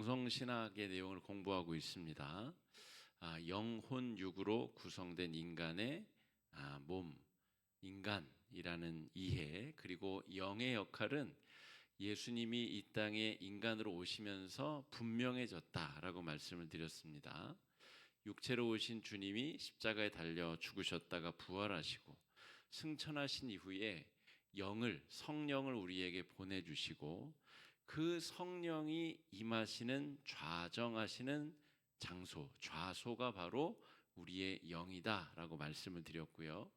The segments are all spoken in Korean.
영성신학의 내용을 공부하고 있습니다. 영혼 육으로 구성된 인간의 몸, 인간이라는 이해, 그리고 영의 역할은 예수님이 이 땅에 인간으로 오시면서 분명해졌다라고 말씀을 드렸습니다. 육체로 오신 주님이 십자가에 달려 죽으셨다가 부활하시고 승천하신 이후에 성령을 우리에게 보내주시고 그 성령이 임하시는 좌정하시는 장소, 좌소가 바로 우리의 영이다라고 말씀을 드렸고요.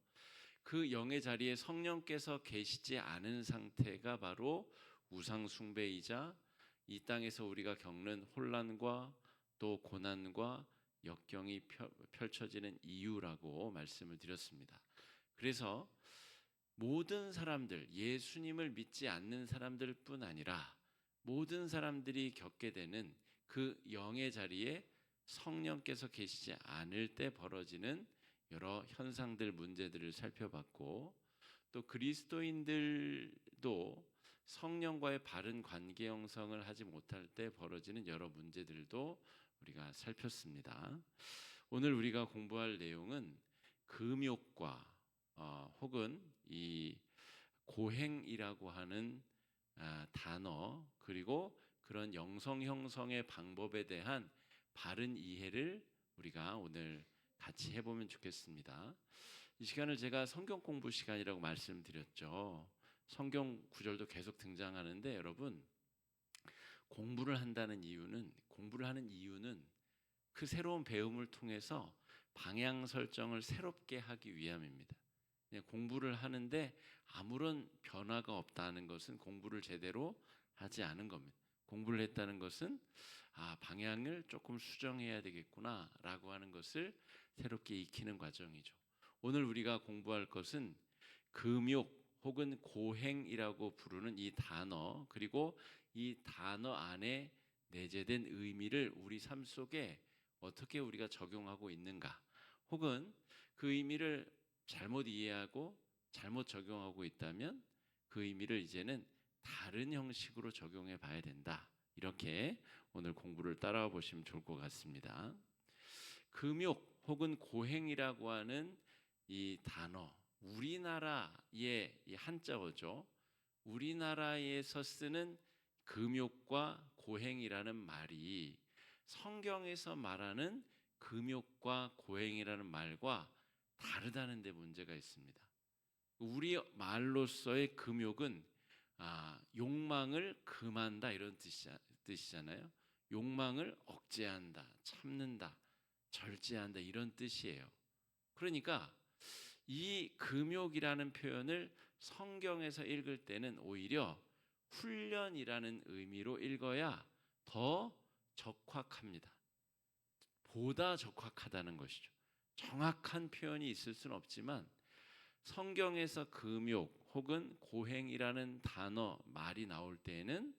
그 영의 자리에 성령께서 계시지 않은 상태가 바로 우상 숭배이자 이 땅에서 우리가 겪는 혼란과 또 고난과 역경이 펼쳐지는 이유라고 말씀을 드렸습니다. 그래서 모든 사람들, 예수님을 믿지 않는 사람들뿐 아니라 모든 사람들이 겪게 되는 그 영의 자리에 성령께서 계시지 않을 때 벌어지는 여러 현상들, 문제들을 살펴봤고, 또 그리스도인들도 성령과의 바른 관계 형성을 하지 못할 때 벌어지는 여러 문제들도 우리가 살폈습니다. 오늘 우리가 공부할 내용은 금욕과 혹은 이 고행이라고 하는 단어, 그리고 그런 영성 형성의 방법에 대한 바른 이해를 우리가 오늘 같이 해보면 좋겠습니다. 이 시간을 제가 성경 공부 시간이라고 말씀드렸죠. 성경 구절도 계속 등장하는데 여러분, 공부를 하는 이유는 그 새로운 배움을 통해서 방향 설정을 새롭게 하기 위함입니다. 공부를 하는데 아무런 변화가 없다는 것은 공부를 제대로 하지 않은 겁니다. 공부를 했다는 것은 방향을 조금 수정해야 되겠구나 라고 하는 것을 새롭게 익히는 과정이죠. 오늘 우리가 공부할 것은 금욕 혹은 고행이라고 부르는 이 단어, 그리고 이 단어 안에 내재된 의미를 우리 삶 속에 어떻게 우리가 적용하고 있는가, 혹은 그 의미를 잘못 이해하고 잘못 적용하고 있다면 그 의미를 이제는 다른 형식으로 적용해 봐야 된다. 이렇게 오늘 공부를 따라와 보시면 좋을 것 같습니다. 금욕 혹은 고행이라고 하는 이 단어, 우리나라의 이 한자어죠. 우리나라에서 쓰는 금욕과 고행이라는 말이 성경에서 말하는 금욕과 고행이라는 말과 다르다는 데 문제가 있습니다. 우리 말로서의 금욕은 욕망을 금한다 이런 뜻이잖아요. 욕망을 억제한다, 참는다, 절제한다 이런 뜻이에요. 그러니까 이 금욕이라는 표현을 성경에서 읽을 때는 오히려 훈련이라는 의미로 읽어야 더 적확합니다. 보다 적확하다는 것이죠. 정확한 표현이 있을 수는 없지만 성경에서 금욕 혹은 고행이라는 단어 말이 나올 때에는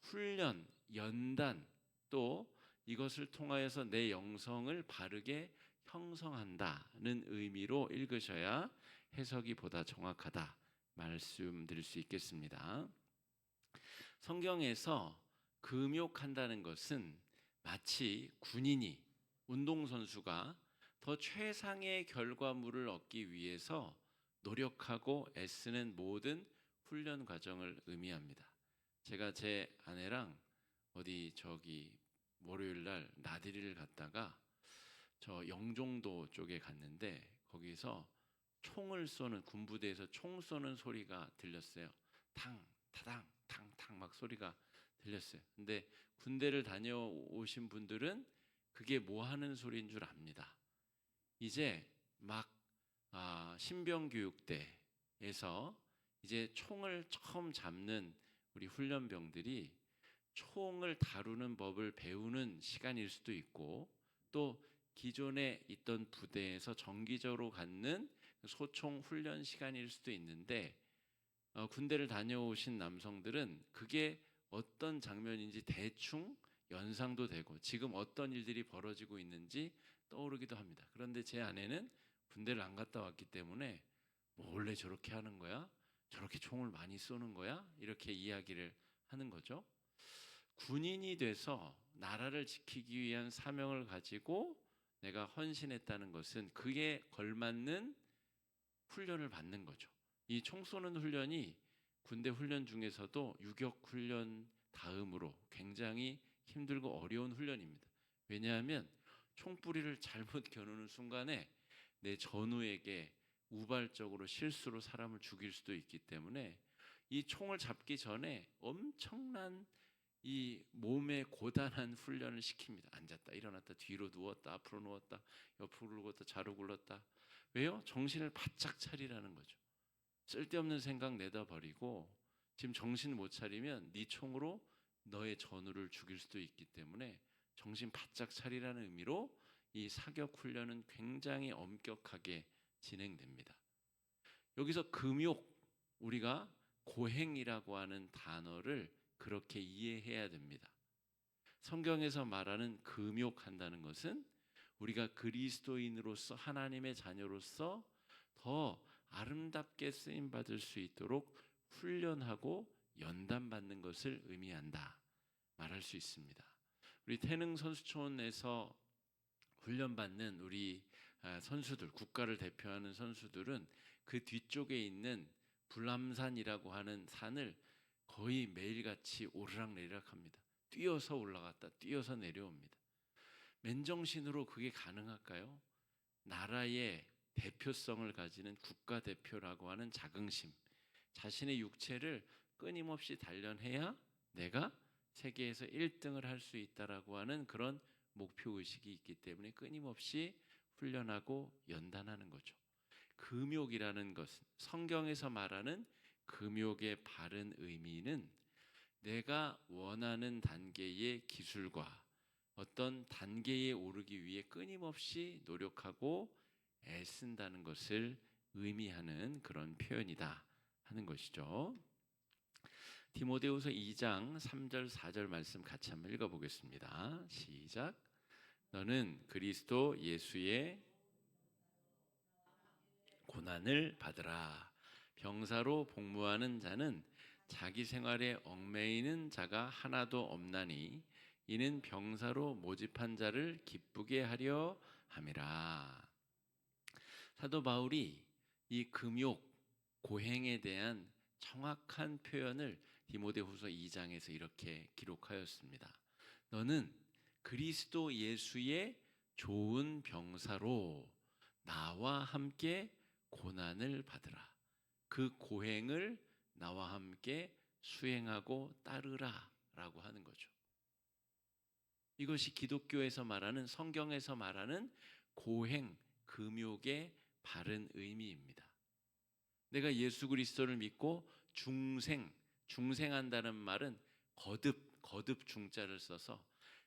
훈련, 연단, 또 이것을 통하여서 내 영성을 바르게 형성한다는 의미로 읽으셔야 해석이 보다 정확하다 말씀드릴 수 있겠습니다. 성경에서 금욕한다는 것은 마치 군인이, 운동선수가 더 최상의 결과물을 얻기 위해서 노력하고 애쓰는 모든 훈련 과정을 의미합니다. 제가 제 아내랑 월요일 날 나들이를 갔다가 저 영종도 쪽에 갔는데 거기서 총을 쏘는, 군부대에서 총 쏘는 소리가 들렸어요. 탕 타당 탕탕 막 소리가 들렸어요. 근데 군대를 다녀오신 분들은 그게 뭐 하는 소리인 줄 압니다. 이제 막 신병교육대에서 이제 총을 처음 잡는 우리 훈련병들이 총을 다루는 법을 배우는 시간일 수도 있고, 또 기존에 있던 부대에서 정기적으로 갖는 소총 훈련 시간일 수도 있는데, 군대를 다녀오신 남성들은 그게 어떤 장면인지 대충 연상도 되고 지금 어떤 일들이 벌어지고 있는지 떠오르기도 합니다. 그런데 제 아내는 군대를 안 갔다 왔기 때문에 뭐 원래 저렇게 하는 거야? 저렇게 총을 많이 쏘는 거야? 이렇게 이야기를 하는 거죠. 군인이 돼서 나라를 지키기 위한 사명을 가지고 내가 헌신했다는 것은 그게 걸맞는 훈련을 받는 거죠. 이 총 쏘는 훈련이 군대 훈련 중에서도 유격 훈련 다음으로 굉장히 힘들고 어려운 훈련입니다. 왜냐하면 총뿌리를 잘못 겨누는 순간에 내 전우에게 우발적으로 실수로 사람을 죽일 수도 있기 때문에 이 총을 잡기 전에 엄청난 이 몸의 고단한 훈련을 시킵니다. 앉았다 일어났다 뒤로 누웠다 앞으로 누웠다 옆으로 굴렀다 좌로 굴렀다. 왜요? 정신을 바짝 차리라는 거죠. 쓸데없는 생각 내다 버리고 지금 정신 못 차리면 네 총으로 너의 전우를 죽일 수도 있기 때문에 정신 바짝 차리라는 의미로 이 사격 훈련은 굉장히 엄격하게 진행됩니다. 여기서 금욕, 우리가 고행이라고 하는 단어를 그렇게 이해해야 됩니다. 성경에서 말하는 금욕한다는 것은 우리가 그리스도인으로서 하나님의 자녀로서 더 아름답게 쓰임 받을 수 있도록 훈련하고 연단받는 것을 의미한다 말할 수 있습니다. 우리 태능 선수촌에서 훈련받는 우리 선수들, 국가를 대표하는 선수들은 그 뒤쪽에 있는 불람산이라고 하는 산을 거의 매일같이 오르락내리락 합니다. 뛰어서 올라갔다 뛰어서 내려옵니다. 맨정신으로 그게 가능할까요? 나라의 대표성을 가지는 국가대표라고 하는 자긍심, 자신의 육체를 끊임없이 단련해야 내가 세계에서 1등을 할 수 있다라고 하는 그런 목표의식이 있기 때문에 끊임없이 훈련하고 연단하는 거죠. 금욕이라는 것은 성경에서 말하는 금욕의 바른 의미는 내가 원하는 단계의 기술과 어떤 단계에 오르기 위해 끊임없이 노력하고 애쓴다는 것을 의미하는 그런 표현이다 하는 것이죠. 디모데후서 2장 3절 4절 말씀 같이 한번 읽어보겠습니다. 시작. 너는 그리스도 예수의 고난을 받으라. 병사로 복무하는 자는 자기 생활에 얽매이는 자가 하나도 없나니 이는 병사로 모집한 자를 기쁘게 하려 함이라. 사도 바울이 이 금욕, 고행에 대한 정확한 표현을 디모데후서 2장에서 이렇게 기록하였습니다. 너는 그리스도 예수의 좋은 병사로 나와 함께 고난을 받으라. 그 고행을 나와 함께 수행하고 따르라 라고 하는 거죠. 이것이 기독교에서 말하는, 성경에서 말하는 고행, 금욕의 바른 의미입니다. 내가 예수 그리스도를 믿고 중생한다는 말은 거듭 중자를 써서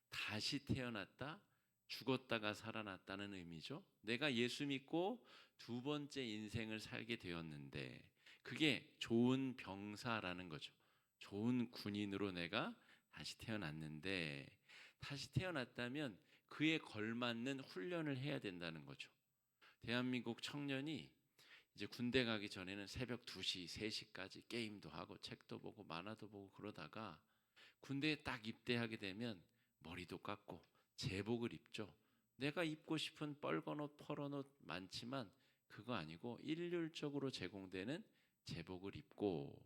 다시 태어났다, 죽었다가 살아났다는 의미죠. 내가 예수 믿고 두 번째 인생을 살게 되었는데 그게 좋은 병사라는 거죠. 좋은 군인으로 내가 다시 태어났는데 다시 태어났다면 그에 걸맞는 훈련을 해야 된다는 거죠. 대한민국 청년이 이제 군대 가기 전에는 새벽 2시, 3시까지 게임도 하고 책도 보고 만화도 보고 그러다가 군대에 딱 입대하게 되면 머리도 깎고 제복을 입죠. 내가 입고 싶은 빨간 옷, 퍼런 옷 많지만 그거 아니고 일률적으로 제공되는 제복을 입고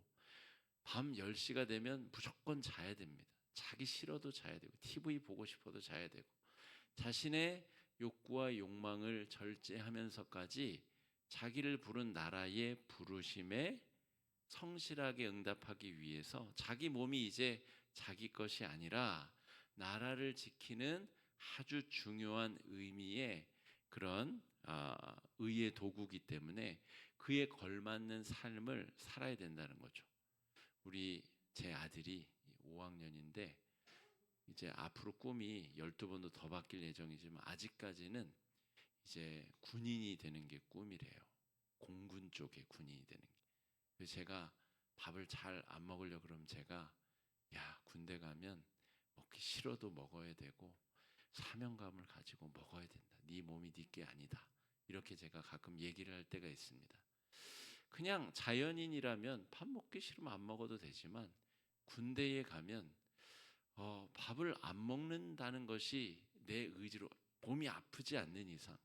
밤 10시가 되면 무조건 자야 됩니다. 자기 싫어도 자야 되고 TV 보고 싶어도 자야 되고 자신의 욕구와 욕망을 절제하면서까지 자기를 부른 나라의 부르심에 성실하게 응답하기 위해서 자기 몸이 이제 자기 것이 아니라 나라를 지키는 아주 중요한 의미의 그런 의의 도구이기 때문에 그에 걸맞는 삶을 살아야 된다는 거죠. 제 아들이 5학년인데 이제 앞으로 꿈이 12번도 더 바뀔 예정이지만 아직까지는 이제 군인이 되는 게 꿈이래요. 공군 쪽의 군인이 되는 게. 그래서 제가 밥을 잘 안 먹으려고 그러면 제가 야, 군대 가면 먹기 싫어도 먹어야 되고 사명감을 가지고 먹어야 된다. 네 몸이 네 게 아니다. 이렇게 제가 가끔 얘기를 할 때가 있습니다. 그냥 자연인이라면 밥 먹기 싫으면 안 먹어도 되지만 군대에 가면 밥을 안 먹는다는 것이 내 의지로 몸이 아프지 않는 이상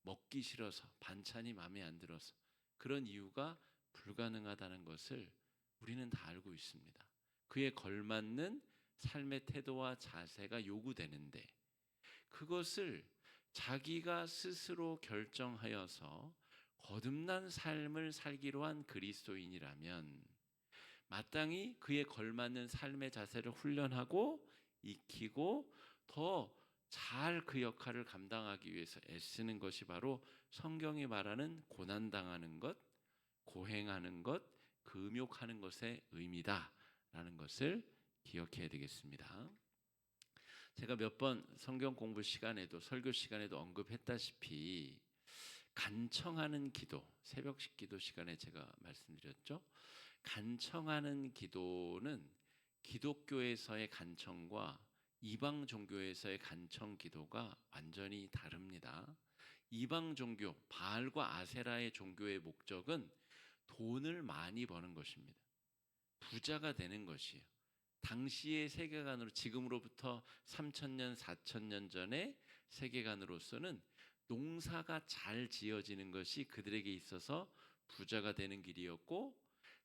먹기 싫어서 반찬이 마음에 안 들어서 그런 이유가 불가능하다는 것을 우리는 다 알고 있습니다. 그에 걸맞는 삶의 태도와 자세가 요구되는데 그것을 자기가 스스로 결정하여서 거듭난 삶을 살기로 한 그리스도인이라면 마땅히 그에 걸맞는 삶의 자세를 훈련하고 익히고 더 잘 그 역할을 감당하기 위해서 애쓰는 것이 바로 성경이 말하는 고난당하는 것, 고행하는 것, 금욕하는 것의 의미다라는 것을 기억해야 되겠습니다. 제가 몇 번 성경 공부 시간에도 설교 시간에도 언급했다시피 간청하는 기도, 새벽식 기도 시간에 제가 말씀드렸죠. 간청하는 기도는 기독교에서의 간청과 이방 종교에서의 간청 기도가 완전히 다릅니다. 이방 종교, 바알과 아세라의 종교의 목적은 돈을 많이 버는 것입니다. 부자가 되는 것이에요. 당시의 세계관으로 지금으로부터 3,000년, 4,000년 전의 세계관으로서는 농사가 잘 지어지는 것이 그들에게 있어서 부자가 되는 길이었고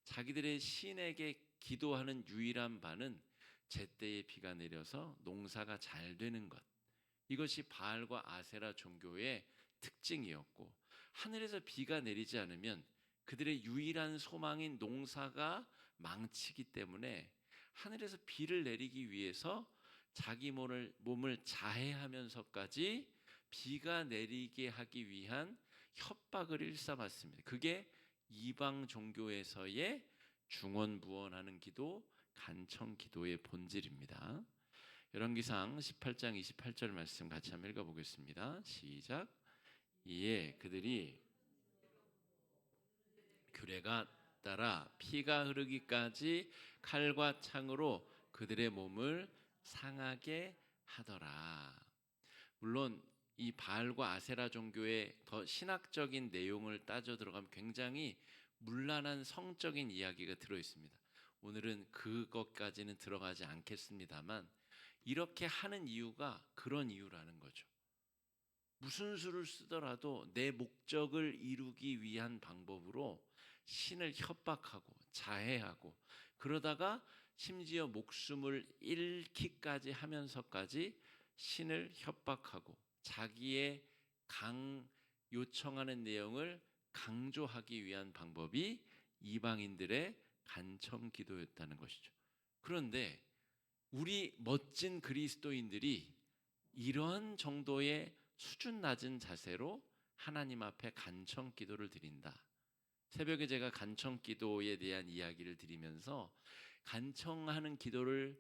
자기들의 신에게 기도하는 유일한 바는 제때에 비가 내려서 농사가 잘 되는 것. 이것이 바알과 아세라 종교의 특징이었고 하늘에서 비가 내리지 않으면 그들의 유일한 소망인 농사가 망치기 때문에 하늘에서 비를 내리기 위해서 자기 몸을 자해하면서까지 비가 내리게 하기 위한 협박을 일삼았습니다. 그게 이방 종교에서의 중언부언하는 기도, 간청 기도의 본질입니다. 열왕기상 18장 28절 말씀 같이 한번 읽어보겠습니다. 시작. 이에 그들이 규례가 따라 피가 흐르기까지 칼과 창으로 그들의 몸을 상하게 하더라. 물론 이 바알과 아세라 종교의 더 신학적인 내용을 따져 들어가면 굉장히 문란한 성적인 이야기가 들어 있습니다. 오늘은 그것까지는 들어가지 않겠습니다만 이렇게 하는 이유가 그런 이유라는 거죠. 무슨 수를 쓰더라도 내 목적을 이루기 위한 방법으로 신을 협박하고 자해하고 그러다가 심지어 목숨을 잃기까지 하면서까지 신을 협박하고 자기의 요청하는 내용을 강조하기 위한 방법이 이방인들의 간청 기도였다는 것이죠. 그런데 우리 멋진 그리스도인들이 이런 정도의 수준 낮은 자세로 하나님 앞에 간청 기도를 드린다. 새벽에 제가 간청 기도에 대한 이야기를 드리면서 간청하는 기도를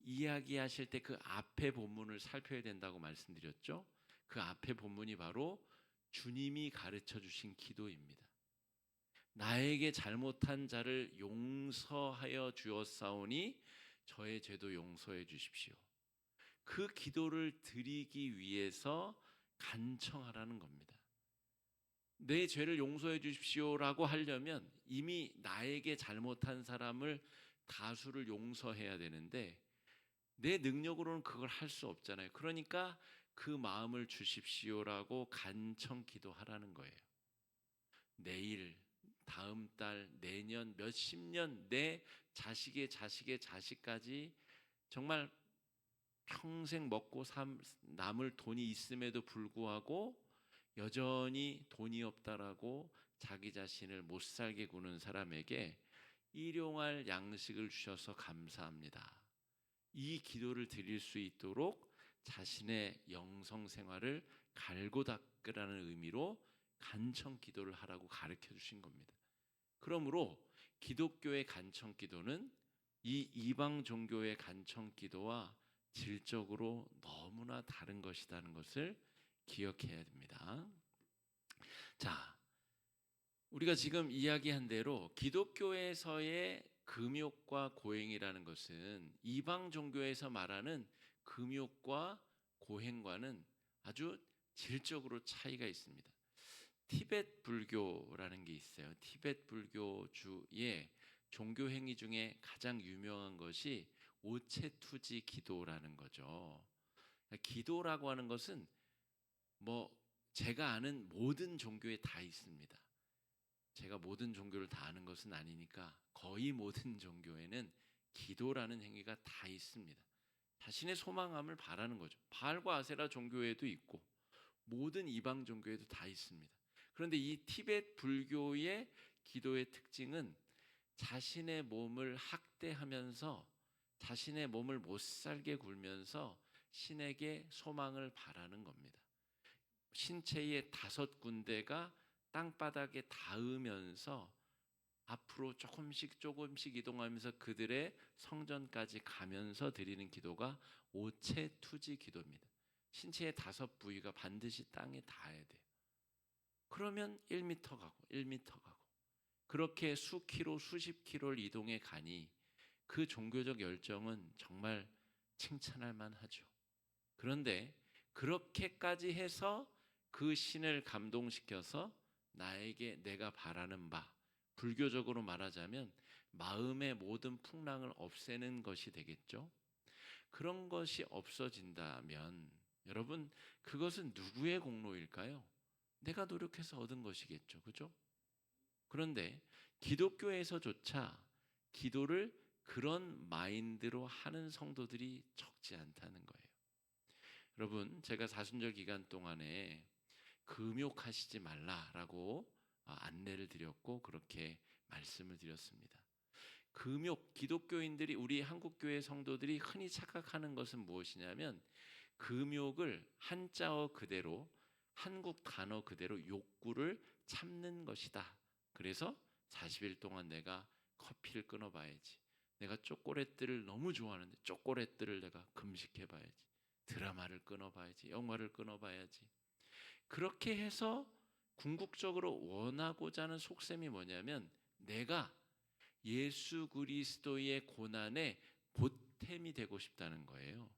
이야기하실 때 그 앞에 본문을 살펴야 된다고 말씀드렸죠. 그 앞에 본문이 바로 주님이 가르쳐 주신 기도입니다. 나에게 잘못한 자를 용서하여 주었사오니 저의 죄도 용서해 주십시오. 그 기도를 드리기 위해서 간청하라는 겁니다. 내 죄를 용서해 주십시오라고 하려면 이미 나에게 잘못한 사람을 다수를 용서해야 되는데 내 능력으로는 그걸 할 수 없잖아요. 그러니까 그 마음을 주십시오라고 간청 기도하라는 거예요. 내일, 다음 달, 내년, 몇십 년 내 자식의 자식의 자식까지 정말 평생 먹고 남을 돈이 있음에도 불구하고 여전히 돈이 없다라고 자기 자신을 못 살게 구는 사람에게 일용할 양식을 주셔서 감사합니다. 이 기도를 드릴 수 있도록 자신의 영성 생활을 갈고 닦으라는 의미로 간청 기도를 하라고 가르쳐 주신 겁니다. 그러므로 기독교의 간청 기도는 이 이방 종교의 간청 기도와 질적으로 너무나 다른 것이라는 것을 기억해야 됩니다. 자, 우리가 지금 이야기한 대로 기독교에서의 금욕과 고행이라는 것은 이방 종교에서 말하는 금욕과 고행과는 아주 질적으로 차이가 있습니다. 티베트 불교라는 게 있어요. 티베트 불교주의 종교 행위 중에 가장 유명한 것이 오체투지 기도라는 거죠. 기도라고 하는 것은 뭐 제가 아는 모든 종교에 다 있습니다. 제가 모든 종교를 다 아는 것은 아니니까 거의 모든 종교에는 기도라는 행위가 다 있습니다. 자신의 소망함을 바라는 거죠. 바알과 아세라 종교에도 있고 모든 이방 종교에도 다 있습니다. 그런데 이 티베트 불교의 기도의 특징은 자신의 몸을 학대하면서 자신의 몸을 못 살게 굴면서 신에게 소망을 바라는 겁니다. 신체의 5군데가 땅바닥에 닿으면서 앞으로 조금씩 이동하면서 그들의 성전까지 가면서 드리는 기도가 오체투지 기도입니다. 신체의 5부위가 반드시 땅에 닿아야 돼요. 그러면 1m 가고 1m 가고 그렇게 수십 킬로를 이동해 가니 그 종교적 열정은 정말 칭찬할 만하죠. 그런데 그렇게까지 해서 그 신을 감동시켜서 나에게 내가 바라는 바, 불교적으로 말하자면 마음의 모든 풍랑을 없애는 것이 되겠죠. 그런 것이 없어진다면 여러분, 그것은 누구의 공로일까요? 내가 노력해서 얻은 것이겠죠. 그죠? 그런데 기독교에서조차 기도를 그런 마인드로 하는 성도들이 적지 않다는 거예요. 여러분, 제가 사순절 기간 동안에 금욕하시지 말라라고 안내를 드렸고 그렇게 말씀을 드렸습니다. 금욕, 기독교인들이, 우리 한국교회 성도들이 흔히 착각하는 것은 무엇이냐면 금욕을 한자어 그대로, 한국 단어 그대로 욕구를 참는 것이다. 그래서 40일 동안 내가 커피를 끊어봐야지, 내가 초콜릿들을 너무 좋아하는데 초콜릿들을 내가 금식해봐야지, 드라마를 끊어봐야지, 영화를 끊어봐야지, 그렇게 해서 궁극적으로 원하고자 하는 속셈이 뭐냐면 내가 예수 그리스도의 고난에 보탬이 되고 싶다는 거예요.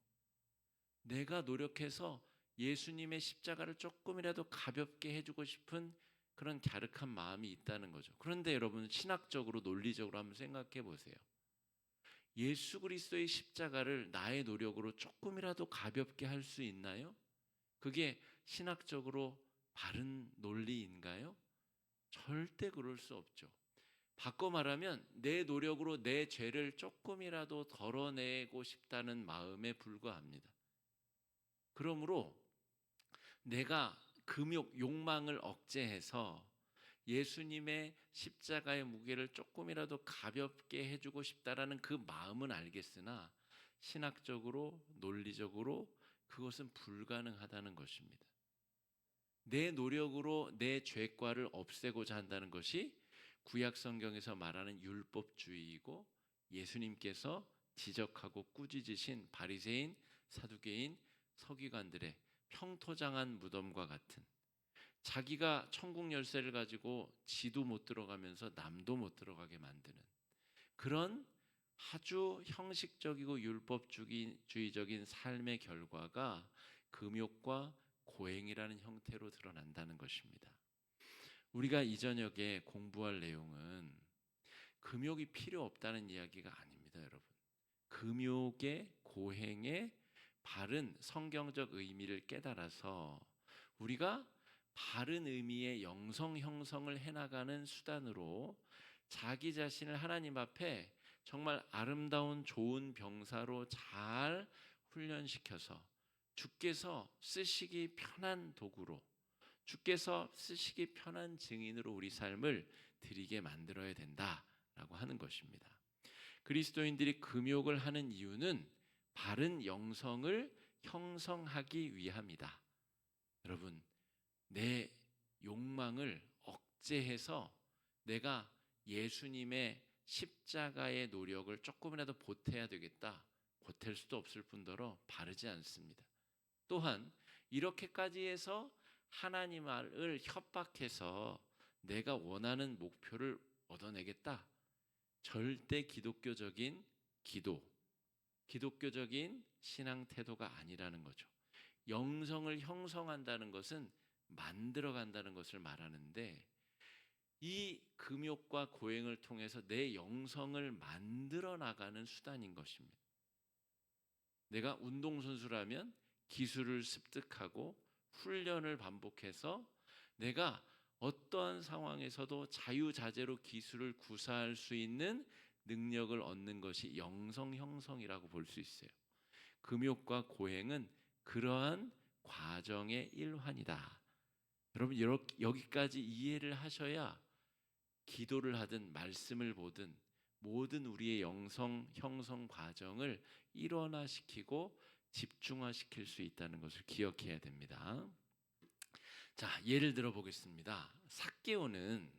내가 노력해서 예수님의 십자가를 조금이라도 가볍게 해주고 싶은 그런 갸륵한 마음이 있다는 거죠. 그런데 여러분, 신학적으로 논리적으로 한번 생각해 보세요. 예수 그리스도의 십자가를 나의 노력으로 조금이라도 가볍게 할 수 있나요? 그게 신학적으로 바른 논리인가요? 절대 그럴 수 없죠. 바꿔 말하면 내 노력으로 내 죄를 조금이라도 덜어내고 싶다는 마음에 불과합니다. 그러므로 내가 금욕, 욕망을 억제해서 예수님의 십자가의 무게를 조금이라도 가볍게 해주고 싶다라는 그 마음은 알겠으나 신학적으로, 논리적으로 그것은 불가능하다는 것입니다. 내 노력으로 내 죄과를 없애고자 한다는 것이 구약 성경에서 말하는 율법주의이고 예수님께서 지적하고 꾸짖으신 바리새인, 사두개인, 서기관들의 평토장한 무덤과 같은, 자기가 천국 열쇠를 가지고 지도 못 들어가면서 남도 못 들어가게 만드는 그런 아주 형식적이고 율법주의적인 삶의 결과가 금욕과 고행이라는 형태로 드러난다는 것입니다. 우리가 이 저녁에 공부할 내용은 금욕이 필요 없다는 이야기가 아닙니다, 여러분. 금욕의, 고행의 바른 성경적 의미를 깨달아서 우리가 바른 의미의 영성 형성을 해나가는 수단으로 자기 자신을 하나님 앞에 정말 아름다운 좋은 병사로 잘 훈련시켜서 주께서 쓰시기 편한 도구로, 주께서 쓰시기 편한 증인으로 우리 삶을 드리게 만들어야 된다라고 하는 것입니다. 그리스도인들이 금욕을 하는 이유는 바른 영성을 형성하기 위함이다. 여러분, 내 욕망을 억제해서 내가 예수님의 십자가의 노력을 조금이라도 보태야 되겠다, 보탤 수도 없을 뿐더러 바르지 않습니다. 또한 이렇게까지 해서 하나님을 협박해서 내가 원하는 목표를 얻어내겠다, 절대 기독교적인 기도, 기독교적인 신앙 태도가 아니라는 거죠. 영성을 형성한다는 것은 만들어간다는 것을 말하는데 이 금욕과 고행을 통해서 내 영성을 만들어 나가는 수단인 것입니다. 내가 운동선수라면 기술을 습득하고 훈련을 반복해서 내가 어떠한 상황에서도 자유자재로 기술을 구사할 수 있는 능력을 얻는 것이 영성 형성이라고 볼 수 있어요. 금욕과 고행은 그러한 과정의 일환이다. 여러분 여기까지 이해를 하셔야 기도를 하든 말씀을 보든 모든 우리의 영성 형성 과정을 일원화시키고 집중화시킬 수 있다는 것을 기억해야 됩니다. 자, 예를 들어 보겠습니다. 삭개오는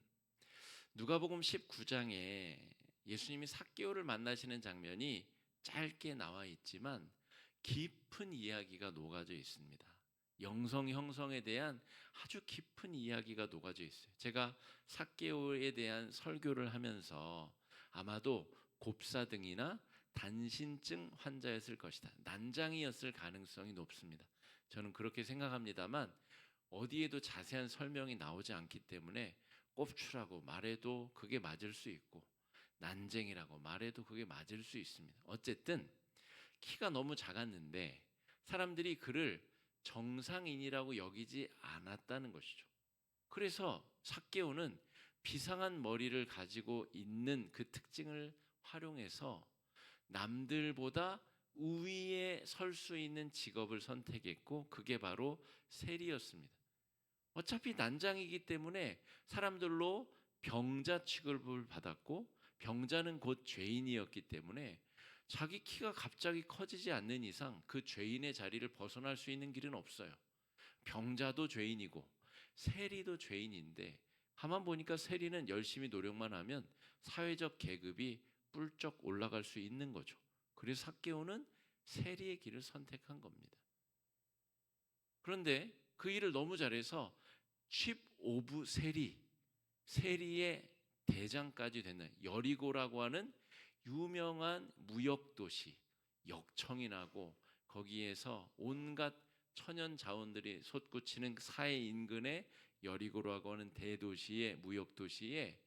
누가복음 19장에 예수님이 삭개오를 만나시는 장면이 짧게 나와 있지만 깊은 이야기가 녹아져 있습니다. 영성 형성에 대한 아주 깊은 이야기가 녹아져 있어요. 제가 삭개오에 대한 설교를 하면서 아마도 곱사등이나 단신증 환자였을 것이다. 난장이었을 가능성이 높습니다. 저는 그렇게 생각합니다만 어디에도 자세한 설명이 나오지 않기 때문에 꼽추라고 말해도 그게 맞을 수 있고 난쟁이라고 말해도 그게 맞을 수 있습니다. 어쨌든 키가 너무 작았는데 사람들이 그를 정상인이라고 여기지 않았다는 것이죠. 그래서 삭개오는 비상한 머리를 가지고 있는 그 특징을 활용해서 남들보다 우위에 설 수 있는 직업을 선택했고 그게 바로 세리였습니다. 어차피 난장이기 때문에 사람들로 병자 취급을 받았고 병자는 곧 죄인이었기 때문에 자기 키가 갑자기 커지지 않는 이상 그 죄인의 자리를 벗어날 수 있는 길은 없어요. 병자도 죄인이고 세리도 죄인인데 가만 보니까 세리는 열심히 노력만 하면 사회적 계급이 뿔쩍 올라갈 수 있는 거죠. 그래서 삭개오는 세리의 길을 선택한 겁니다. 그런데 그 일을 너무 잘해서 칩 오브 세리의 대장까지 되는 여리고라고 하는 유명한 무역도시, 역청이 나고 거기에서 온갖 천연 자원들이 솟구치는 사해 인근의 여리고라고 하는 대도시의 무역도시에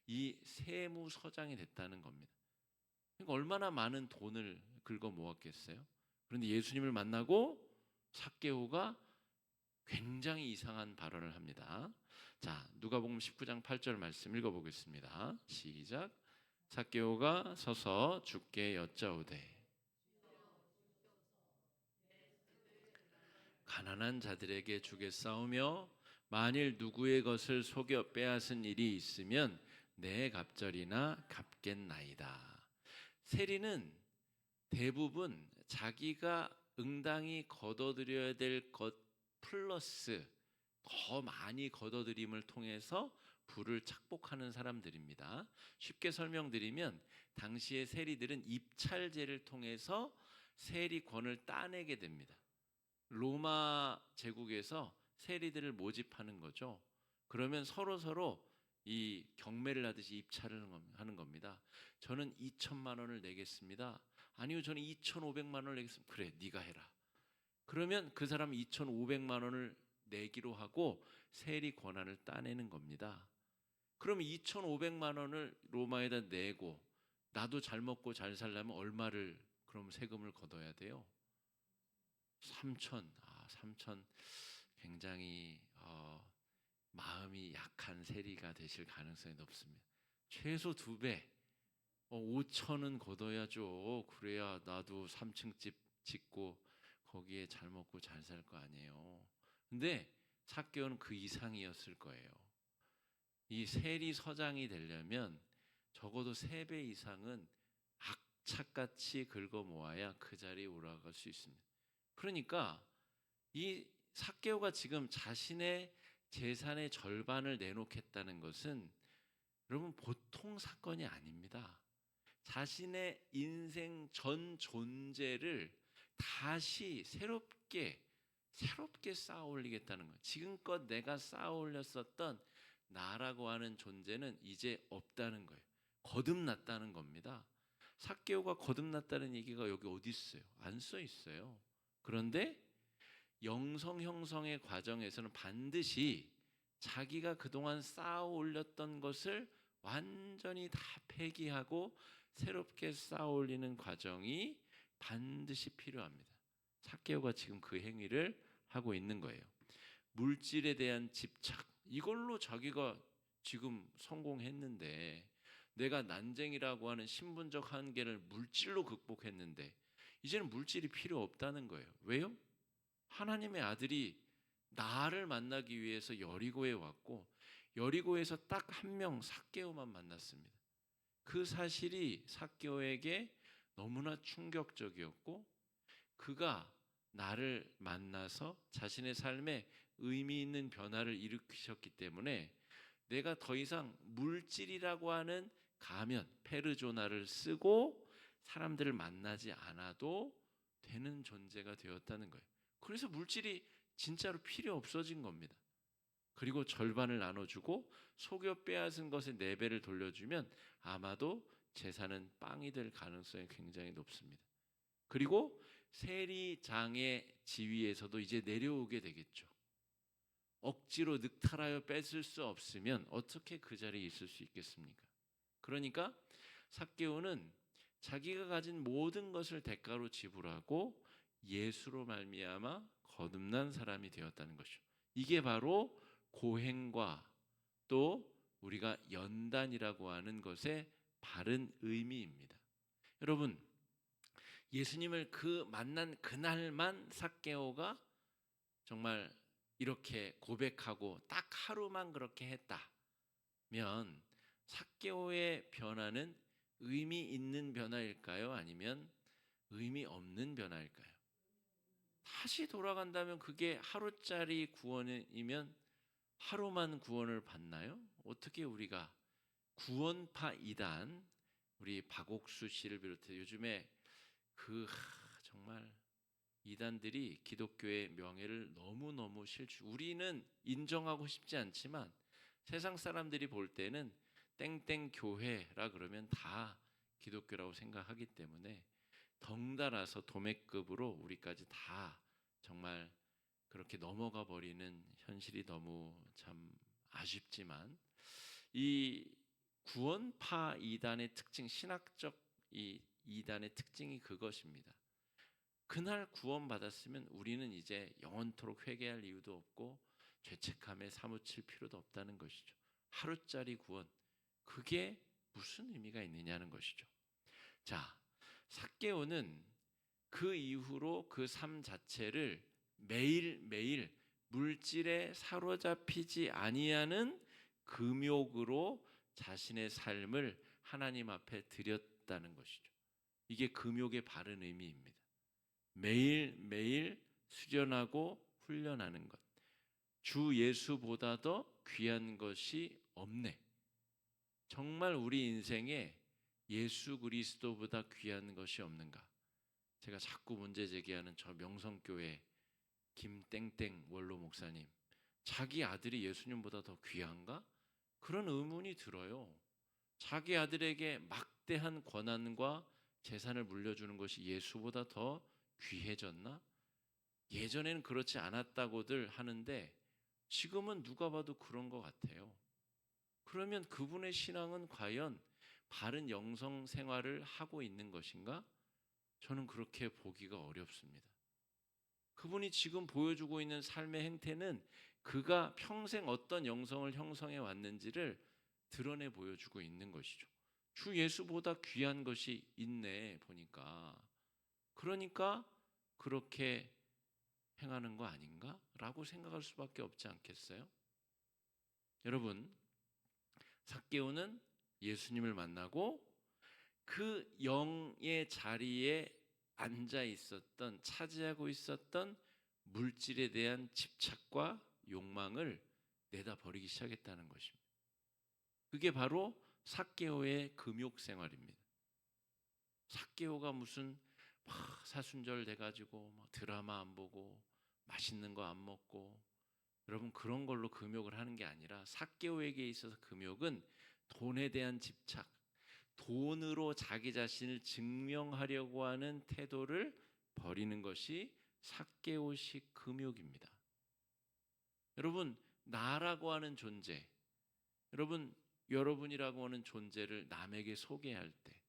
이 세무서장이 됐다는 겁니다. 그러니까 얼마나 많은 돈을 긁어 모았겠어요? 그런데 예수님을 만나고 삭개오가 굉장히 이상한 발언을 합니다. 자, 누가복음 19장 8절 말씀 읽어보겠습니다. 시작. 삭개오가 서서 주께 여짜오되 가난한 자들에게 주겠사오며 만일 누구의 것을 속여 빼앗은 일이 있으면 내 갑절이나 갚겠나이다. 세리는 대부분 자기가 응당히 거둬들여야 될 것 플러스 더 많이 거둬들임을 통해서 부를 착복하는 사람들입니다. 쉽게 설명드리면 당시의 세리들은 입찰제를 통해서 세리권을 따내게 됩니다. 로마 제국에서 세리들을 모집하는 거죠. 그러면 서로 이 경매를 하듯이 입찰을 하는 겁니다. 저는 2천만 원을 내겠습니다. 아니요, 저는 2,500만 원을 내겠습니다. 그래, 네가 해라. 그러면 그 사람은 2,500만 원을 내기로 하고 세리 권한을 따내는 겁니다. 그러면 2,500만 원을 로마에다 내고 나도 잘 먹고 잘 살려면 얼마를 그럼 세금을 걷어야 돼요? 3천. 3천 굉장히 마음이 약한 세리가 되실 가능성이 높습니다. 최소 2배, 5천은 걷어야죠. 그래야 나도 3층 집 짓고 거기에 잘 먹고 잘 살 거 아니에요. 근데 삭개오는 그 이상이었을 거예요. 이 세리 서장이 되려면 적어도 3배 이상은 악착같이 긁어 모아야 그 자리에 올라갈 수 있습니다. 그러니까 이 삭개오가 지금 자신의 재산의 절반을 내놓겠다는 것은 여러분 보통 사건이 아닙니다. 자신의 인생 전 존재를 다시 새롭게 쌓아 올리겠다는 거예요. 지금껏 내가 쌓아 올렸었던 나라고 하는 존재는 이제 없다는 거예요. 거듭났다는 겁니다. 삭개오가 거듭났다는 얘기가 여기 어디 있어요? 안 써 있어요. 그런데 영성 형성의 과정에서는 반드시 자기가 그동안 쌓아 올렸던 것을 완전히 다 폐기하고 새롭게 쌓아 올리는 과정이 반드시 필요합니다. 삭개오가 지금 그 행위를 하고 있는 거예요. 물질에 대한 집착, 이걸로 자기가 지금 성공했는데, 내가 난쟁이라고 하는 신분적 한계를 물질로 극복했는데 이제는 물질이 필요 없다는 거예요. 왜요? 하나님의 아들이 나를 만나기 위해서 여리고에 왔고 여리고에서 딱 한 명 삭개오만 만났습니다. 그 사실이 삭개오에게 너무나 충격적이었고, 그가 나를 만나서 자신의 삶에 의미 있는 변화를 일으키셨기 때문에 내가 더 이상 물질이라고 하는 가면, 페르조나를 쓰고 사람들을 만나지 않아도 되는 존재가 되었다는 거예요. 그래서 물질이 진짜로 필요 없어진 겁니다. 그리고 절반을 나눠주고 속여 빼앗은 것의 4배를 돌려주면 아마도 재산은 빵이 될 가능성이 굉장히 높습니다. 그리고 세리장의 지위에서도 이제 내려오게 되겠죠. 억지로 늑탈하여 뺏을 수 없으면 어떻게 그 자리에 있을 수 있겠습니까? 그러니까 삭개오는 자기가 가진 모든 것을 대가로 지불하고 예수로 말미암아 거듭난 사람이 되었다는 것이죠. 이게 바로 고행과 또 우리가 연단이라고 하는 것의 바른 의미입니다. 여러분, 예수님을 그 만난 그날만 삭개오가 정말 이렇게 고백하고 딱 하루만 그렇게 했다면 삭개오의 변화는 의미 있는 변화일까요? 아니면 의미 없는 변화일까요? 다시 돌아간다면 그게 하루짜리 구원이면 하루만 구원을 받나요? 어떻게 우리가 구원파 이단, 우리 박옥수 씨를 비롯해 요즘에 정말 이단들이 기독교의 명예를 너무너무 우리는 인정하고 싶지 않지만 세상 사람들이 볼 때는 땡땡 교회라 그러면 다 기독교라고 생각하기 때문에 덩달아서 도매급으로 우리까지 다 정말 그렇게 넘어가 버리는 현실이 너무 참 아쉽지만, 이 구원파 이단의 특징, 신학적 이 이단의 특징이 그것입니다. 그날 구원받았으면 우리는 이제 영원토록 회개할 이유도 없고 죄책감에 사무칠 필요도 없다는 것이죠. 하루짜리 구원, 그게 무슨 의미가 있느냐는 것이죠. 자, 삭개오는 그 이후로 그 삶 자체를 매일매일 물질에 사로잡히지 아니하는 금욕으로 자신의 삶을 하나님 앞에 드렸다는 것이죠. 이게 금욕의 바른 의미입니다. 매일매일 수련하고 훈련하는 것. 주 예수보다 더 귀한 것이 없네. 정말 우리 인생에 예수 그리스도보다 귀한 것이 없는가? 제가 자꾸 문제 제기하는 저 명성교회 김땡땡 원로 목사님, 자기 아들이 예수님보다 더 귀한가? 그런 의문이 들어요. 자기 아들에게 막대한 권한과 재산을 물려주는 것이 예수보다 더 귀해졌나? 예전에는 그렇지 않았다고들 하는데 지금은 누가 봐도 그런 것 같아요. 그러면 그분의 신앙은 과연 바른 영성 생활을 하고 있는 것인가? 저는 그렇게 보기가 어렵습니다. 그분이 지금 보여주고 있는 삶의 행태는 그가 평생 어떤 영성을 형성해 왔는지를 드러내 보여주고 있는 것이죠. 주 예수보다 귀한 것이 있네 보니까. 그러니까 그렇게 행하는 거 아닌가? 라고 생각할 수밖에 없지 않겠어요? 여러분, 삭개오는 예수님을 만나고 그 영의 자리에 앉아 있었던, 차지하고 있었던 물질에 대한 집착과 욕망을 내다버리기 시작했다는 것입니다. 그게 바로 삭개오의 금욕 생활입니다. 삭개오가 무슨 사순절 돼가지고 드라마 안 보고 맛있는 거 안 먹고, 여러분 그런 걸로 금욕을 하는 게 아니라 삭개오에게 있어서 금욕은 돈에 대한 집착, 돈으로 자기 자신을 증명하려고 하는 태도를 버리는 것이 삭개오식 금욕입니다. 여러분, 나라고 하는 존재, 여러분이라고 하는 존재를 남에게 소개할 때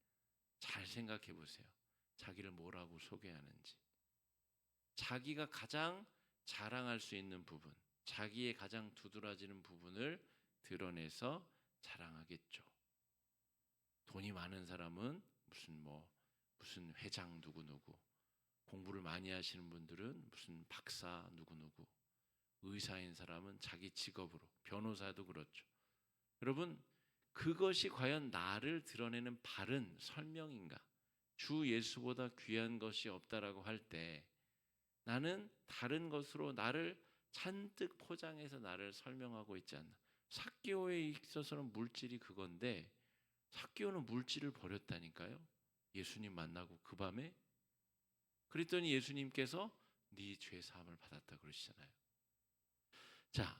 잘 생각해 보세요. 자기를 뭐라고 소개하는지, 자기가 가장 자랑할 수 있는 부분, 자기의 가장 두드러지는 부분을 드러내서 자랑하겠죠. 돈이 많은 사람은 무슨 회장 누구누구, 공부를 많이 하시는 분들은 무슨 박사 누구누구, 의사인 사람은 자기 직업으로, 변호사도 그렇죠. 여러분, 그것이 과연 나를 드러내는 바른 설명인가? 주 예수보다 귀한 것이 없다라고 할 때 나는 다른 것으로 나를 잔뜩 포장해서 나를 설명하고 있지 않나. 삭개오에 있어서는 물질이 그건데 삭개오는 물질을 버렸다니까요. 예수님 만나고 그 밤에. 그랬더니 예수님께서 네 죄 사함을 받았다 그러시잖아요. 자,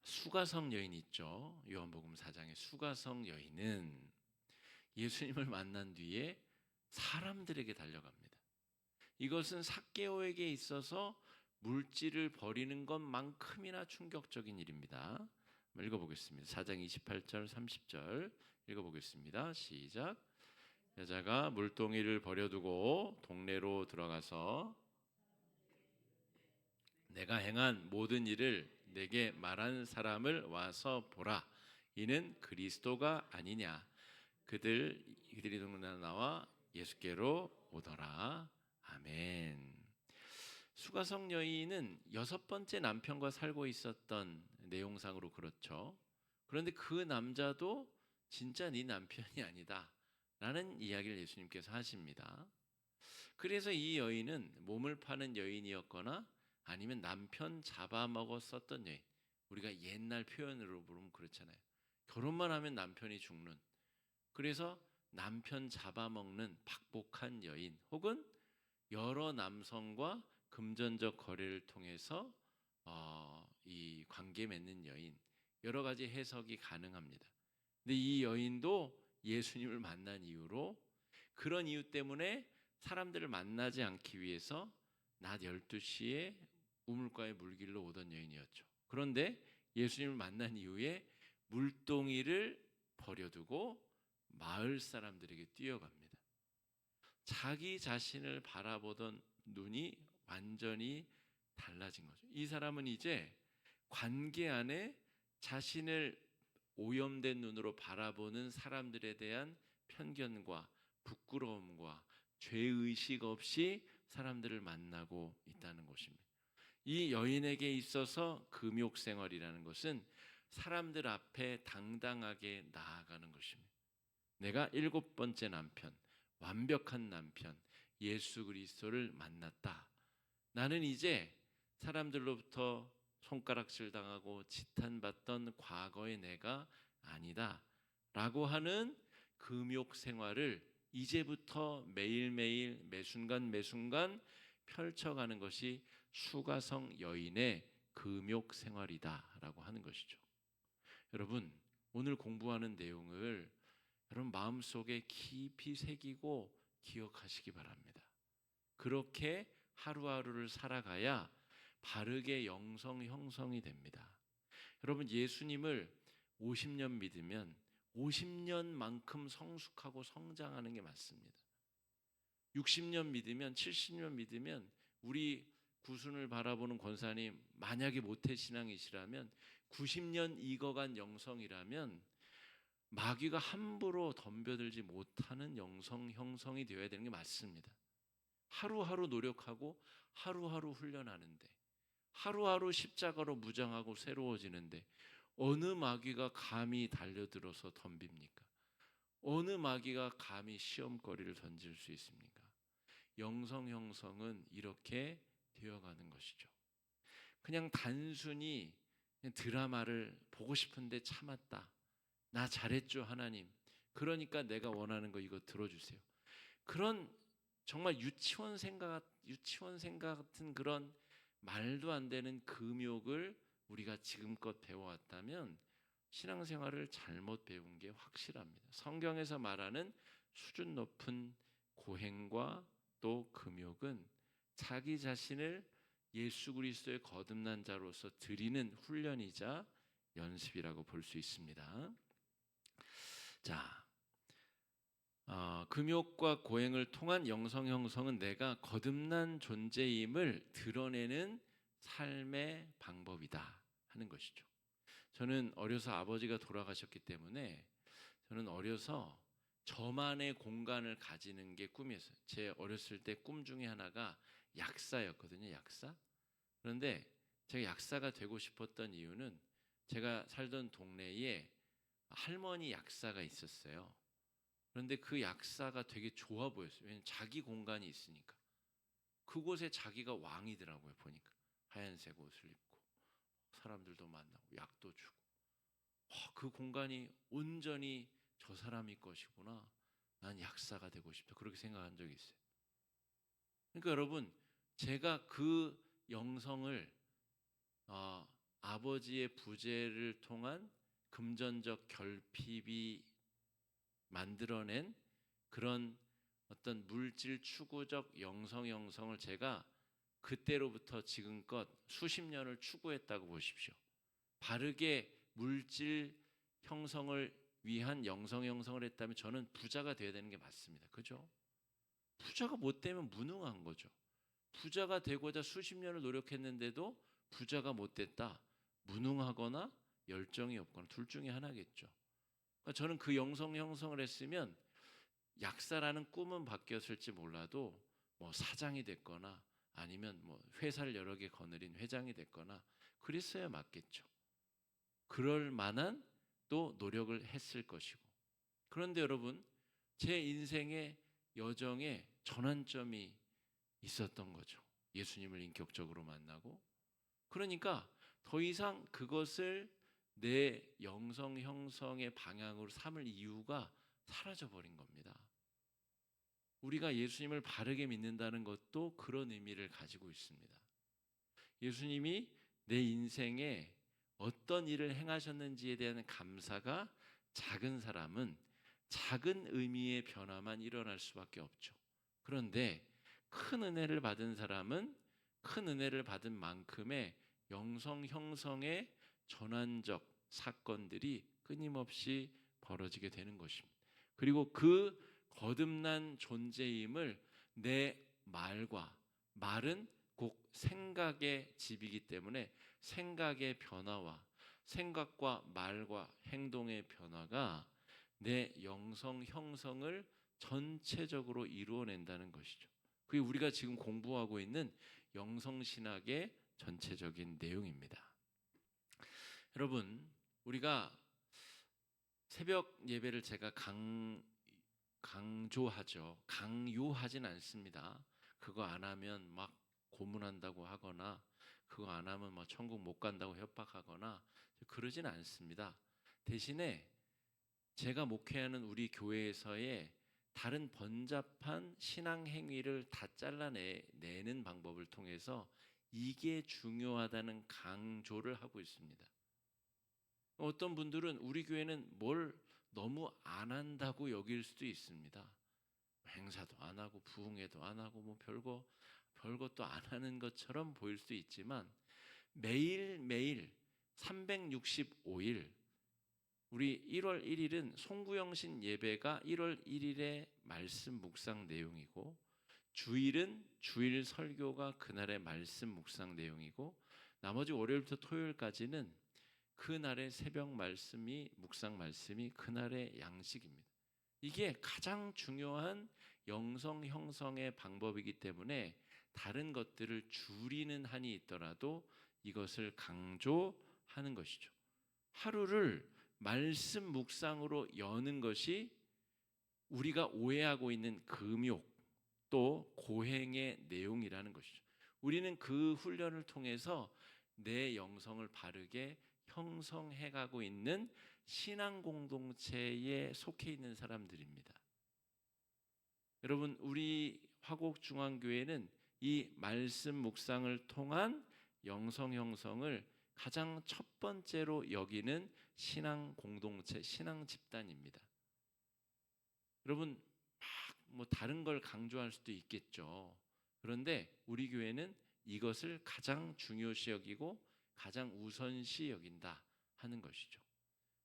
수가성 여인 있죠. 요한복음 4장의 수가성 여인은 예수님을 만난 뒤에 사람들에게 달려갑니다. 이것은 삭개오에게 있어서 물질을 버리는 것만큼이나 충격적인 일입니다. 읽어보겠습니다. 4장 28절 30절 읽어보겠습니다. 시작. 여자가 물동이를 버려두고 동네로 들어가서 내가 행한 모든 일을 내게 말한 사람을 와서 보라. 이는 그리스도가 아니냐. 그들이 동네에 나와 예수께로 오더라. 아멘. 수가성 여인은 6번째 남편과 살고 있었던 내용상으로 그렇죠. 그런데 그 남자도 진짜 네 남편이 아니다 라는 이야기를 예수님께서 하십니다. 그래서 이 여인은 몸을 파는 여인이었거나 아니면 남편 잡아먹었었던 여인. 우리가 옛날 표현으로 부르면 그렇잖아요. 결혼만 하면 남편이 죽는, 그래서 남편 잡아먹는 박복한 여인, 혹은 여러 남성과 금전적 거래를 통해서 이 관계 맺는 여인, 여러 가지 해석이 가능합니다. 근데 이 여인도 예수님을 만난 이유로, 그런 이유 때문에 사람들을 만나지 않기 위해서 낮 12시에 우물가에 물길로 오던 여인이었죠. 그런데 예수님을 만난 이후에 물동이를 버려두고 마을 사람들에게 뛰어갑니다. 자기 자신을 바라보던 눈이 완전히 달라진 거죠. 이 사람은 이제 관계 안에 자신을 오염된 눈으로 바라보는 사람들에 대한 편견과 부끄러움과 죄의식 없이 사람들을 만나고 있다는 것입니다. 이 여인에게 있어서 금욕 생활이라는 것은 사람들 앞에 당당하게 나아가는 것입니다. 내가 7번째 남편, 완벽한 남편 예수 그리스도를 만났다. 나는 이제 사람들로부터 손가락질 당하고 지탄받던 과거의 내가 아니다 라고 하는 금욕 생활을 이제부터 매일매일 매순간 매순간 펼쳐가는 것이 수가성 여인의 금욕 생활이다 라고 하는 것이죠. 여러분, 오늘 공부하는 내용을 여러분 마음속에 깊이 새기고 기억하시기 바랍니다. 그렇게 하루하루를 살아가야 바르게 영성 형성이 됩니다. 여러분, 예수님을 50년 믿으면 50년만큼 성숙하고 성장하는 게 맞습니다. 60년 믿으면, 70년 믿으면, 우리 구순을 바라보는 권사님 만약에 모태신앙이시라면 90년 익어간 영성이라면 마귀가 함부로 덤벼들지 못하는 영성 형성이 되어야 되는 게 맞습니다. 하루하루 노력하고 하루하루 훈련하는데, 하루하루 십자가로 무장하고 새로워지는데 어느 마귀가 감히 달려들어서 덤빕니까? 어느 마귀가 감히 시험거리를 던질 수 있습니까? 영성 형성은 이렇게 되어가는 것이죠. 그냥 단순히 드라마를 보고 싶은데 참았다. 나 잘했죠 하나님. 그러니까 내가 원하는 거 이거 들어주세요. 그런 정말 유치원생 같은 그런 말도 안 되는 금욕을 우리가 지금껏 배워왔다면 신앙생활을 잘못 배운 게 확실합니다. 성경에서 말하는 수준 높은 고행과 또 금욕은 자기 자신을 예수 그리스도의 거듭난 자로서 드리는 훈련이자 연습이라고 볼 수 있습니다. 자, 금욕과 고행을 통한 영성 형성은 내가 거듭난 존재임을 드러내는 삶의 방법이다 하는 것이죠. 저는 어려서 아버지가 돌아가셨기 때문에 저는 어려서 저만의 공간을 가지는 게 꿈이었어요. 제 어렸을 때 꿈 중에 하나가 약사였거든요. 약사. 그런데 제가 약사가 되고 싶었던 이유는 제가 살던 동네에 할머니 약사가 있었어요. 그런데 그 약사가 되게 좋아 보였어요. 왜냐하면 자기 공간이 있으니까. 그곳에 자기가 왕이더라고요. 보니까 하얀색 옷을 입고 사람들도 만나고 약도 주고 그 공간이 온전히 저 사람이 것이구나. 난 약사가 되고 싶다. 그렇게 생각한 적이 있어요. 그러니까 여러분, 제가 그 영성을 아버지의 부재를 통한 금전적 결핍이 만들어낸 그런 어떤 물질 추구적 영성 형성을 제가 그때로부터 지금껏 수십 년을 추구했다고 보십시오. 바르게 물질 형성을 위한 영성 형성을 했다면 저는 부자가 되어야 되는 게 맞습니다. 그죠? 부자가 못 되면 무능한 거죠. 부자가 되고자 수십 년을 노력했는데도 부자가 못 됐다. 무능하거나 열정이 없거나 둘 중에 하나겠죠. 그러니까 저는 그 영성 형성을 했으면 약사라는 꿈은 바뀌었을지 몰라도 뭐 사장이 됐거나 아니면 뭐 회사를 여러 개 거느린 회장이 됐거나 그랬어야 맞겠죠. 그럴 만한 또 노력을 했을 것이고. 그런데 여러분, 제 인생의 여정에 전환점이 있었던 거죠. 예수님을 인격적으로 만나고. 그러니까 더 이상 그것을 내 영성 형성의 방향으로 삼을 이유가 사라져 버린 겁니다. 우리가 예수님을 바르게 믿는다는 것도 그런 의미를 가지고 있습니다. 예수님이 내 인생에 어떤 일을 행하셨는지에 대한 감사가 작은 사람은 작은 의미의 변화만 일어날 수밖에 없죠. 그런데 큰 은혜를 받은 사람은 큰 은혜를 받은 만큼의 영성 형성의 전환적 사건들이 끊임없이 벌어지게 되는 것입니다. 그리고 그 거듭난 존재임을 내 말은 곧 생각의 집이기 때문에 생각의 변화와 생각과 말과 행동의 변화가 내 영성 형성을 전체적으로 이루어낸다는 것이죠. 그게 우리가 지금 공부하고 있는 영성신학의 전체적인 내용입니다. 여러분, 우리가 새벽 예배를 제가 강조하죠. 강요하진 않습니다. 그거 안 하면 막 고문한다고 하거나 그거 안 하면 막 천국 못 간다고 협박하거나 그러진 않습니다. 대신에 제가 목회하는 우리 교회에서의 다른 번잡한 신앙 행위를 다 잘라내는 방법을 통해서 이게 중요하다는 강조를 하고 있습니다. 어떤 분들은 우리 교회는 뭘 너무 안 한다고 여길 수도 있습니다. 행사도 안 하고 부흥회도 안 하고 뭐 별것도 안 하는 것처럼 보일 수도 있지만 매일매일 365일 우리 1월 1일은 송구영신 예배가 1월 1일의 말씀 묵상 내용이고 주일은 주일 설교가 그날의 말씀 묵상 내용이고 나머지 월요일부터 토요일까지는 그날의 새벽 말씀이 묵상 말씀이 그날의 양식입니다. 이게 가장 중요한 영성 형성의 방법이기 때문에 다른 것들을 줄이는 한이 있더라도 이것을 강조하는 것이죠. 하루를 말씀 묵상으로 여는 것이 우리가 오해하고 있는 금욕 또 고행의 내용이라는 것이죠. 우리는 그 훈련을 통해서 내 영성을 바르게 형성해가고 있는 신앙 공동체에 속해 있는 사람들입니다. 여러분, 우리 화곡중앙교회는 이 말씀 묵상을 통한 영성 형성을 가장 첫 번째로 여기는 신앙 공동체, 신앙 집단입니다. 여러분, 뭐 다른 걸 강조할 수도 있겠죠. 그런데 우리 교회는 이것을 가장 중요시 여기고 가장 우선시 여긴다 하는 것이죠.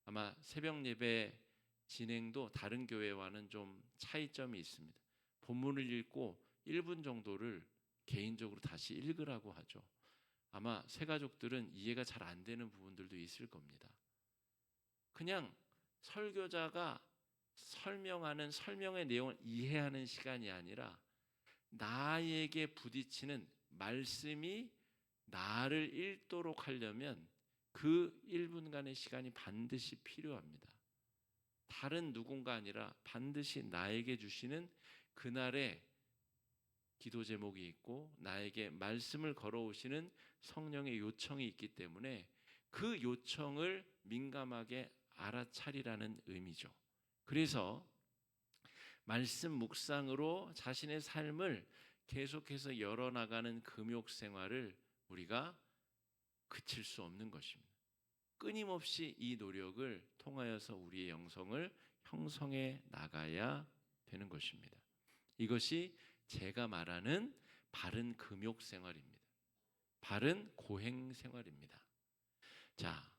아마 새벽 예배 진행도 다른 교회와는 좀 차이점이 있습니다. 본문을 읽고 1분 정도를 개인적으로 다시 읽으라고 하죠. 아마 새 가족들은 이해가 잘 안 되는 부분들도 있을 겁니다. 그냥 설교자가 설명하는 설명의 내용을 이해하는 시간이 아니라 나에게 부딪히는 말씀이 나를 읽도록 하려면 그 1분간의 시간이 반드시 필요합니다. 다른 누군가 아니라 반드시 나에게 주시는 그날의 기도 제목이 있고 나에게 말씀을 걸어오시는 성령의 요청이 있기 때문에 그 요청을 민감하게 알아차리라는 의미죠. 그래서 말씀 묵상으로 자신의 삶을 계속해서 열어나가는 금욕 생활을 우리가 그칠 수 없는 것입니다. 끊임없이 이 노력을 통하여서 우리의 영성을 형성해 나가야 되는 것입니다. 이것이 제가 말하는 바른 금욕 생활입니다. 바른 고행 생활입니다. 자,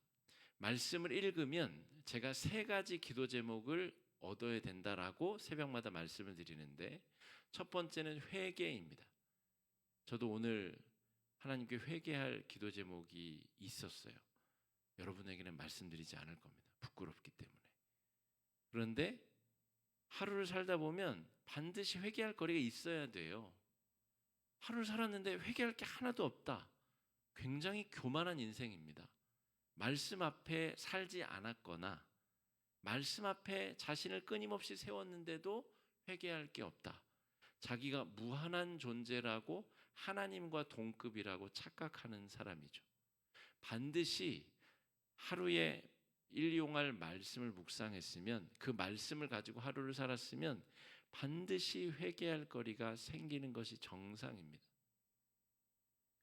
말씀을 읽으면 제가 3가지 기도 제목을 얻어야 된다라고 새벽마다 말씀을 드리는데, 첫 번째는 회개입니다. 저도 오늘 하나님께 회개할 기도 제목이 있었어요. 여러분에게는 말씀드리지 않을 겁니다. 부끄럽기 때문에. 그런데 하루를 살다 보면 반드시 회개할 거리가 있어야 돼요. 하루를 살았는데 회개할 게 하나도 없다. 굉장히 교만한 인생입니다. 말씀 앞에 살지 않았거나 말씀 앞에 자신을 끊임없이 세웠는데도 회개할 게 없다. 자기가 무한한 존재라고 하나님과 동급이라고 착각하는 사람이죠. 반드시 하루에 일용할 말씀을 묵상했으면, 그 말씀을 가지고 하루를 살았으면 반드시 회개할 거리가 생기는 것이 정상입니다.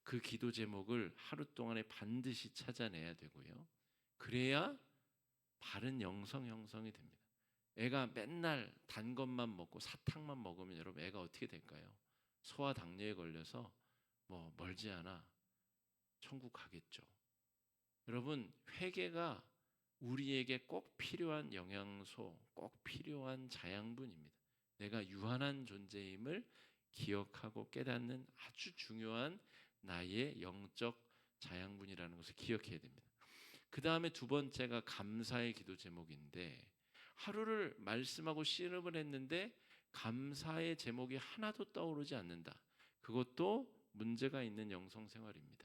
그 기도 제목을 하루 동안에 반드시 찾아내야 되고요. 그래야 바른 영성 형성이 됩니다. 애가 맨날 단 것만 먹고 사탕만 먹으면 여러분 애가 어떻게 될까요? 소화 당뇨에 걸려서 멀지 않아 천국 가겠죠. 여러분, 회개가 우리에게 꼭 필요한 영양소, 꼭 필요한 자양분입니다. 내가 유한한 존재임을 기억하고 깨닫는 아주 중요한 나의 영적 자양분이라는 것을 기억해야 됩니다. 그 다음에 2번째가 감사의 기도 제목인데, 하루를 말씀하고 씨름을 했는데 감사의 제목이 하나도 떠오르지 않는다. 그것도 문제가 있는 영성생활입니다.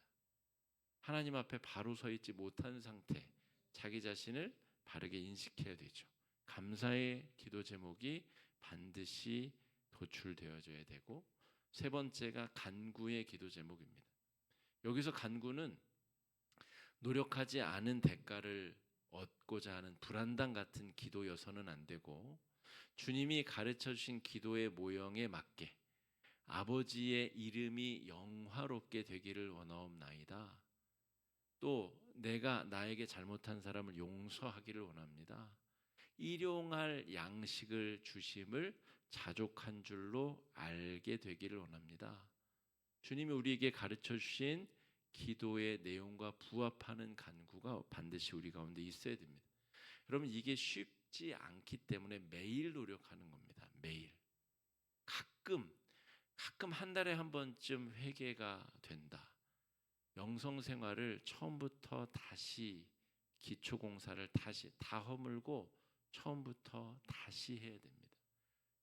하나님 앞에 바로 서 있지 못한 상태, 자기 자신을 바르게 인식해야 되죠. 감사의 기도 제목이 반드시 도출되어져야 되고, 3번째가 간구의 기도 제목입니다. 여기서 간구는 노력하지 않은 대가를 얻고자 하는 불안당 같은 기도여서는 안 되고, 주님이 가르쳐 주신 기도의 모형에 맞게 아버지의 이름이 영화롭게 되기를 원하옵나이다. 또 내가 나에게 잘못한 사람을 용서하기를 원합니다. 일용할 양식을 주심을 자족한 줄로 알게 되기를 원합니다. 주님이 우리에게 가르쳐 주신 기도의 내용과 부합하는 간구가 반드시 우리 가운데 있어야 됩니다. 여러분, 이게 쉽지 않기 때문에 매일 노력하는 겁니다. 매일. 가끔 한 달에 한 번쯤 회개가 된다. 영성생활을 처음부터 다시, 기초공사를 다시 다 허물고 처음부터 다시 해야 됩니다.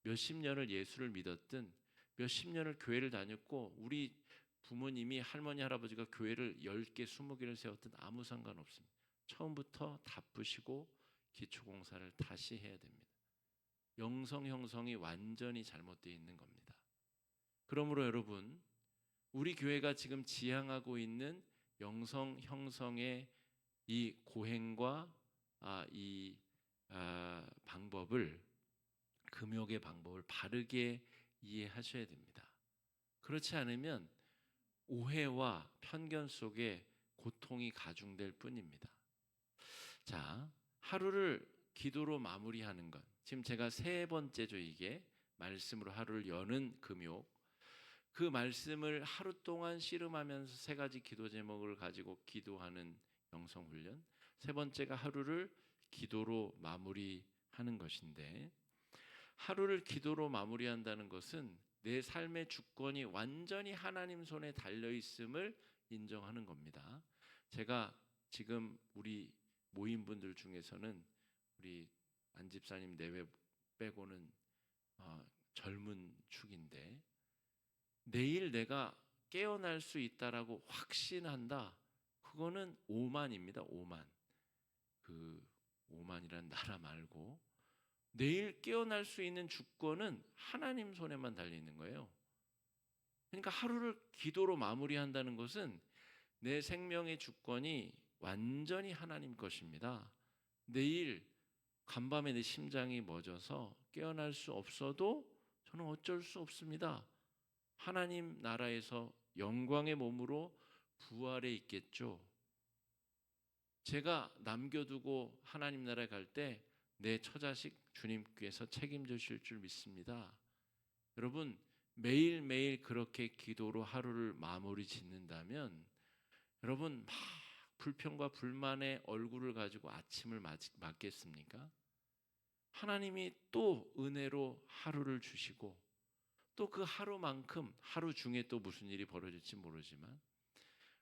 몇십 년을 예수를 믿었든 몇십 년을 교회를 다녔고 우리 부모님이, 할머니, 할아버지가 교회를 10개, 20개를 세웠든 아무 상관없습니다. 처음부터 다 부시고 기초공사를 다시 해야 됩니다. 영성 형성이 완전히 잘못되어 있는 겁니다. 그러므로 여러분, 우리 교회가 지금 지향하고 있는 영성 형성의 이 고행과 방법을, 금욕의 방법을 바르게 이해하셔야 됩니다. 그렇지 않으면 오해와 편견 속에 고통이 가중될 뿐입니다. 자, 하루를 기도로 마무리하는 것. 지금 제가 3번째죠. 이게 말씀으로 하루를 여는 금욕. 그 말씀을 하루 동안 씨름하면서 3가지 기도 제목을 가지고 기도하는 영성훈련. 3번째가 하루를 기도로 마무리하는 하는 것인데, 하루를 기도로 마무리한다는 것은 내 삶의 주권이 완전히 하나님 손에 달려 있음을 인정하는 겁니다. 제가 지금 우리 모임분들 중에서는 우리 안 집사님 내외 빼고는 젊은 축인데, 내일 내가 깨어날 수 있다라고 확신한다. 그거는 오만입니다. 오만. 그 오만이란 나라 말고 내일 깨어날 수 있는 주권은 하나님 손에만 달려 있는 거예요. 그러니까 하루를 기도로 마무리한다는 것은 내 생명의 주권이 완전히 하나님 것입니다. 내일 간밤에 내 심장이 멎어서 깨어날 수 없어도 저는 어쩔 수 없습니다. 하나님 나라에서 영광의 몸으로 부활해 있겠죠. 제가 남겨두고 하나님 나라에 갈 때 내 처자식 주님께서 책임지실 줄 믿습니다. 여러분, 매일매일 그렇게 기도로 하루를 마무리 짓는다면 여러분 막 불평과 불만의 얼굴을 가지고 아침을 맞겠습니까? 하나님이 또 은혜로 하루를 주시고 또 그 하루만큼 하루 중에 또 무슨 일이 벌어질지 모르지만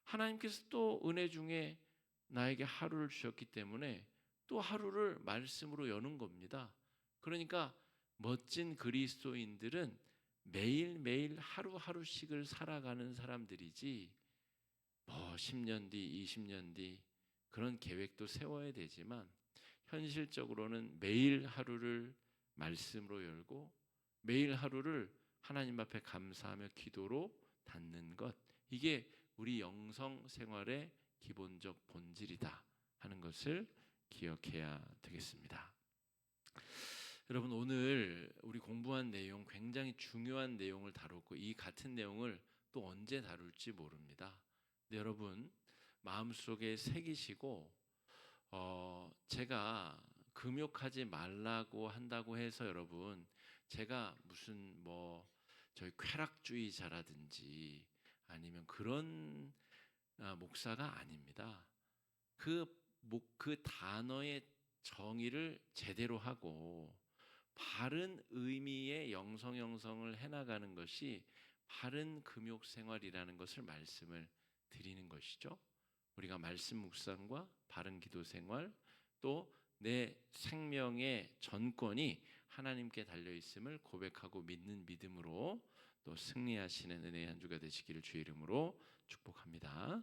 하나님께서 또 은혜 중에 나에게 하루를 주셨기 때문에 또 하루를 말씀으로 여는 겁니다. 그러니까 멋진 그리스도인들은 매일매일 하루하루씩을 살아가는 사람들이지, 뭐 10년 뒤, 20년 뒤 그런 계획도 세워야 되지만 현실적으로는 매일 하루를 말씀으로 열고 매일 하루를 하나님 앞에 감사하며 기도로 닫는 것, 이게 우리 영성 생활의 기본적 본질이다 하는 것을 기억해야 되겠습니다. 여러분, 오늘 우리 공부한 내용 굉장히 중요한 내용을 다뤘고 이 같은 내용을 또 언제 다룰지 모릅니다. 근데 여러분 마음속에 새기시고 제가 금욕하지 말라고 한다고 해서 여러분 제가 무슨 뭐 저희 쾌락주의자라든지 아니면 그런 목사가 아닙니다. 그 단어의 정의를 제대로 하고 바른 의미의 영성 형성을 해나가는 것이 바른 금욕 생활이라는 것을 말씀을 드리는 것이죠. 우리가 말씀 묵상과 바른 기도 생활, 또 내 생명의 전권이 하나님께 달려 있음을 고백하고 믿는 믿음으로 또 승리하시는 은혜의 한 주가 되시기를 주의 이름으로 축복합니다.